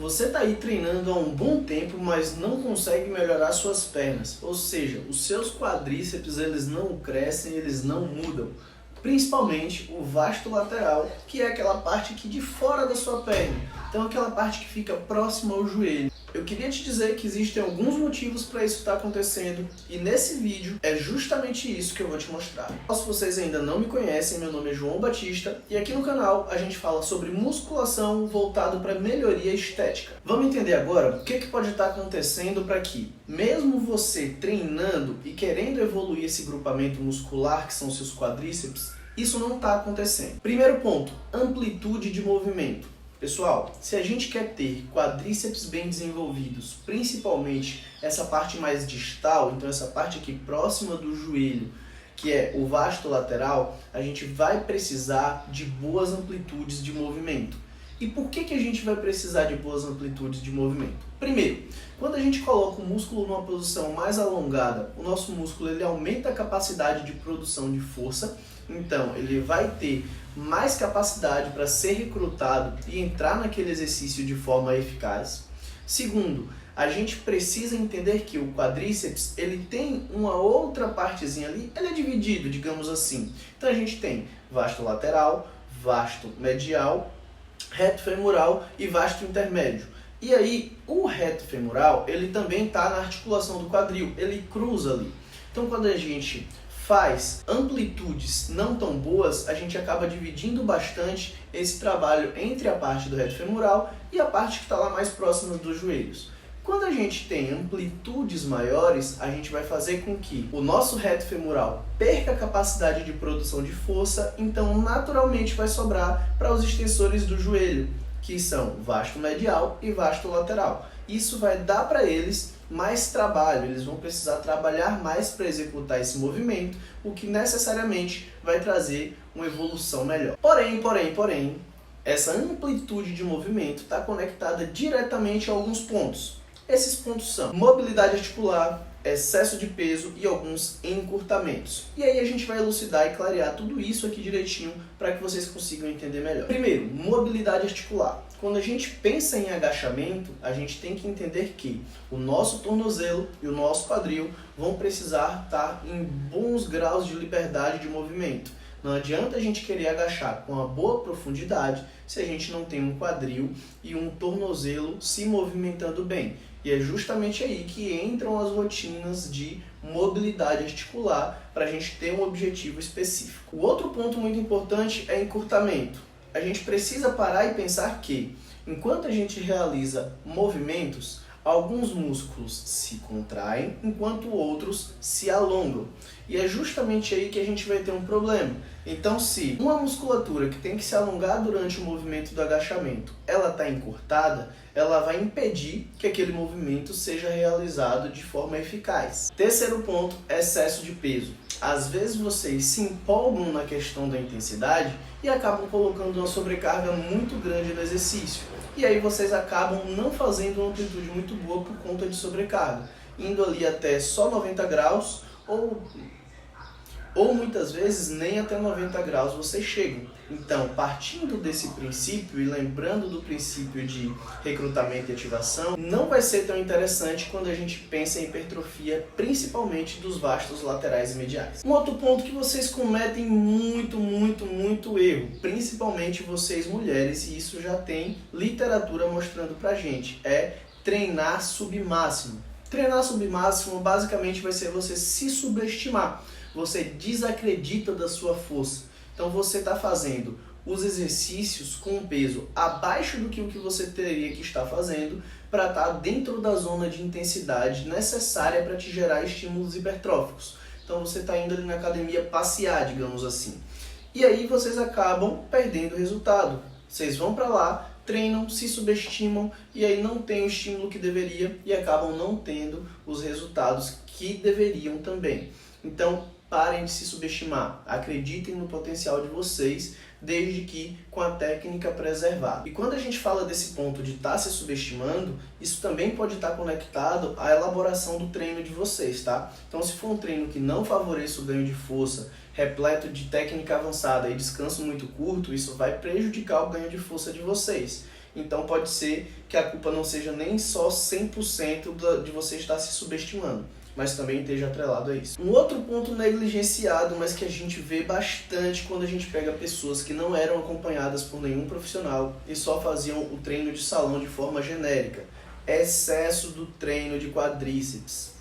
Você está aí treinando há um bom tempo, mas não consegue melhorar suas pernas. Ou seja, os seus quadríceps eles não crescem, eles não mudam. Principalmente o vasto lateral, que é aquela parte aqui de fora da sua perna. Então aquela parte que fica próxima ao joelho. Eu queria te dizer que existem alguns motivos para isso estar acontecendo e nesse vídeo é justamente isso que eu vou te mostrar. Se vocês ainda não me conhecem, meu nome é João Batista e aqui no canal a gente fala sobre musculação voltado para melhoria estética. Vamos entender agora o que pode estar acontecendo para que, mesmo você treinando e querendo evoluir esse grupamento muscular que são seus quadríceps, isso não está acontecendo. Primeiro ponto, amplitude de movimento. Pessoal, se a gente quer ter quadríceps bem desenvolvidos, principalmente essa parte mais distal, então essa parte aqui próxima do joelho, que é o vasto lateral, a gente vai precisar de boas amplitudes de movimento. E por que a gente vai precisar de boas amplitudes de movimento? Primeiro, quando a gente coloca o músculo numa posição mais alongada, o nosso músculo ele aumenta a capacidade de produção de força, então ele vai ter mais capacidade para ser recrutado e entrar naquele exercício de forma eficaz. Segundo, a gente precisa entender que o quadríceps ele tem uma outra partezinha ali, ele é dividido, digamos assim. Então a gente tem vasto lateral, vasto medial, reto femoral e vasto intermédio. E aí, o reto femoral, ele também está na articulação do quadril, ele cruza ali. Então quando a gente faz amplitudes não tão boas, a gente acaba dividindo bastante esse trabalho entre a parte do reto femoral e a parte que está lá mais próxima dos joelhos. Quando a gente tem amplitudes maiores, a gente vai fazer com que o nosso reto femoral perca a capacidade de produção de força, então naturalmente vai sobrar para os extensores do joelho, que são vasto medial e vasto lateral. Isso vai dar para eles mais trabalho, eles vão precisar trabalhar mais para executar esse movimento, o que necessariamente vai trazer uma evolução melhor. Porém, essa amplitude de movimento está conectada diretamente a alguns pontos. Esses pontos são mobilidade articular, excesso de peso e alguns encurtamentos. E aí a gente vai elucidar e clarear tudo isso aqui direitinho para que vocês consigam entender melhor. Primeiro, mobilidade articular. Quando a gente pensa em agachamento, a gente tem que entender que o nosso tornozelo e o nosso quadril vão precisar estar em bons graus de liberdade de movimento. Não adianta a gente querer agachar com uma boa profundidade se a gente não tem um quadril e um tornozelo se movimentando bem. E é justamente aí que entram as rotinas de mobilidade articular para a gente ter um objetivo específico. O outro ponto muito importante é encurtamento. A gente precisa parar e pensar que, enquanto a gente realiza movimentos, alguns músculos se contraem, enquanto outros se alongam. E é justamente aí que a gente vai ter um problema. Então, se uma musculatura que tem que se alongar durante o movimento do agachamento, ela está encurtada, ela vai impedir que aquele movimento seja realizado de forma eficaz. Terceiro ponto, excesso de peso. Às vezes vocês se empolgam na questão da intensidade e acabam colocando uma sobrecarga muito grande no exercício. E aí vocês acabam não fazendo uma amplitude muito boa por conta de sobrecarga, indo ali até só 90 graus ou muitas vezes nem até 90 graus vocês chegam. Então, partindo desse princípio e lembrando do princípio de recrutamento e ativação, não vai ser tão interessante quando a gente pensa em hipertrofia, principalmente dos vastos laterais e mediais. Um outro ponto que vocês cometem muito erro, principalmente vocês mulheres, e isso já tem literatura mostrando pra gente, é treinar submáximo. Treinar submáximo basicamente vai ser você se subestimar. Você desacredita da sua força. Então você está fazendo os exercícios com um peso abaixo do que o que você teria que estar fazendo para estar dentro da zona de intensidade necessária para te gerar estímulos hipertróficos. Então você está indo ali na academia passear, digamos assim. E aí vocês acabam perdendo o resultado. Vocês vão para lá, treinam, se subestimam e aí não tem o estímulo que deveria e acabam não tendo os resultados que deveriam também. Então, parem de se subestimar, acreditem no potencial de vocês, desde que com a técnica preservada. E quando a gente fala desse ponto de estar se subestimando, isso também pode estar conectado à elaboração do treino de vocês, tá? Então, se for um treino que não favoreça o ganho de força, repleto de técnica avançada e descanso muito curto, isso vai prejudicar o ganho de força de vocês. Então pode ser que a culpa não seja nem só 100% de você estar se subestimando, mas também esteja atrelado a isso. Um outro ponto negligenciado, mas que a gente vê bastante quando a gente pega pessoas que não eram acompanhadas por nenhum profissional e só faziam o treino de salão de forma genérica: excesso do treino de quadríceps.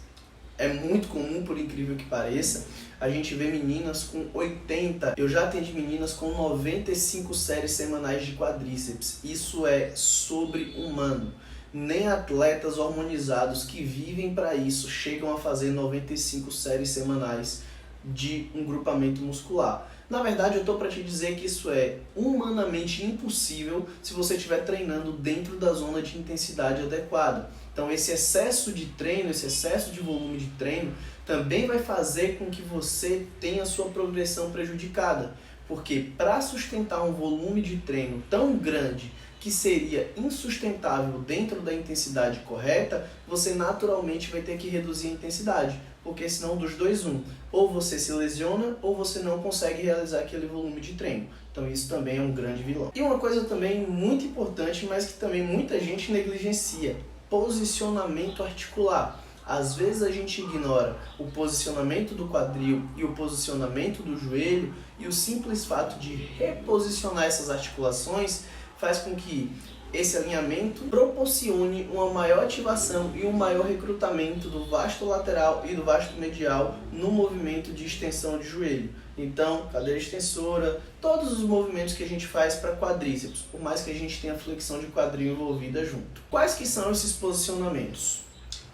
É muito comum, por incrível que pareça, a gente vê meninas com 80, eu já atendi meninas com 95 séries semanais de quadríceps. Isso é sobre-humano. Nem atletas hormonizados que vivem para isso chegam a fazer 95 séries semanais de um grupamento muscular. Na verdade, eu estou para te dizer que isso é humanamente impossível se você estiver treinando dentro da zona de intensidade adequada. Então, esse excesso de treino, esse excesso de volume de treino também vai fazer com que você tenha sua progressão prejudicada. Porque para sustentar um volume de treino tão grande que seria insustentável dentro da intensidade correta, você naturalmente vai ter que reduzir a intensidade. Porque senão dos dois, ou você se lesiona ou você não consegue realizar aquele volume de treino. Então isso também é um grande vilão. E uma coisa também muito importante, mas que também muita gente negligencia: posicionamento articular. Às vezes a gente ignora o posicionamento do quadril e o posicionamento do joelho, e o simples fato de reposicionar essas articulações faz com que esse alinhamento proporcione uma maior ativação e um maior recrutamento do vasto lateral e do vasto medial no movimento de extensão de joelho. Então, cadeira extensora, todos os movimentos que a gente faz para quadríceps, por mais que a gente tenha flexão de quadril envolvida junto. Quais que são esses posicionamentos?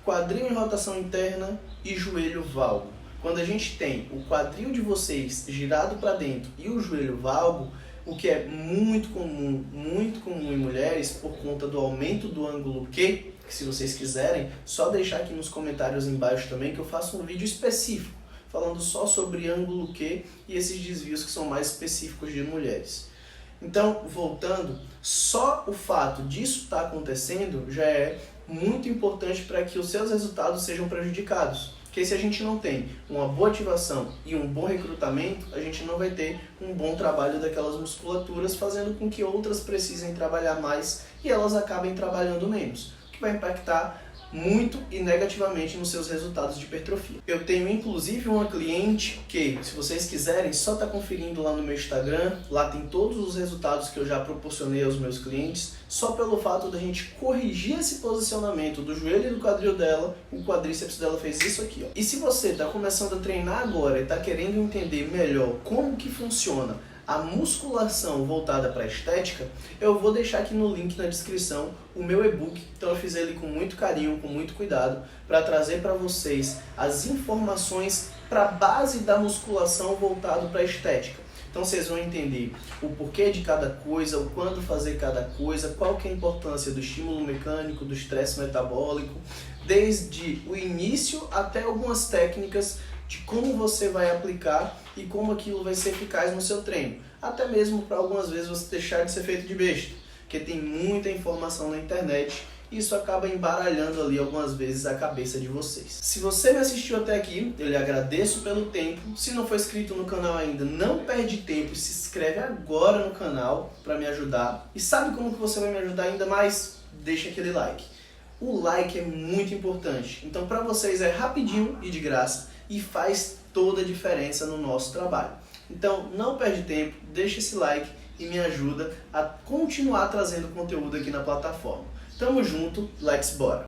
Quadril em rotação interna e joelho valgo. Quando a gente tem o quadril de vocês girado para dentro e o joelho valgo, o que é muito comum em mulheres por conta do aumento do ângulo Q, que se vocês quiserem, só deixar aqui nos comentários embaixo também que eu faço um vídeo específico falando só sobre ângulo Q e esses desvios que são mais específicos de mulheres. Então, voltando, só o fato disso estar acontecendo já é muito importante para que os seus resultados sejam prejudicados. Porque se a gente não tem uma boa ativação e um bom recrutamento, a gente não vai ter um bom trabalho daquelas musculaturas, fazendo com que outras precisem trabalhar mais e elas acabem trabalhando menos, o que vai impactar muito e negativamente nos seus resultados de hipertrofia. Eu tenho inclusive uma cliente que, se vocês quiserem, só está conferindo lá no meu Instagram. Lá tem todos os resultados que eu já proporcionei aos meus clientes. Só pelo fato da gente corrigir esse posicionamento do joelho e do quadril dela, o quadríceps dela fez isso aqui, ó. E se você está começando a treinar agora e está querendo entender melhor como que funciona a musculação voltada para a estética, eu vou deixar aqui no link na descrição o meu e-book. Então eu fiz ele com muito carinho, com muito cuidado, para trazer para vocês as informações para a base da musculação voltado para a estética. Então vocês vão entender o porquê de cada coisa, o quando fazer cada coisa, qual que é a importância do estímulo mecânico, do estresse metabólico, desde o início até algumas técnicas de como você vai aplicar e como aquilo vai ser eficaz no seu treino. Até mesmo para algumas vezes você deixar de ser feito de besta, porque tem muita informação na internet e isso acaba embaralhando ali algumas vezes a cabeça de vocês. Se você me assistiu até aqui, eu lhe agradeço pelo tempo. Se não for inscrito no canal ainda, não perde tempo e se inscreve agora no canal para me ajudar. E sabe como que você vai me ajudar ainda mais? Deixa aquele like. O like é muito importante, então para vocês é rapidinho e de graça e faz toda a diferença no nosso trabalho. Então não perde tempo, deixa esse like e me ajuda a continuar trazendo conteúdo aqui na plataforma. Tamo junto, let's bora!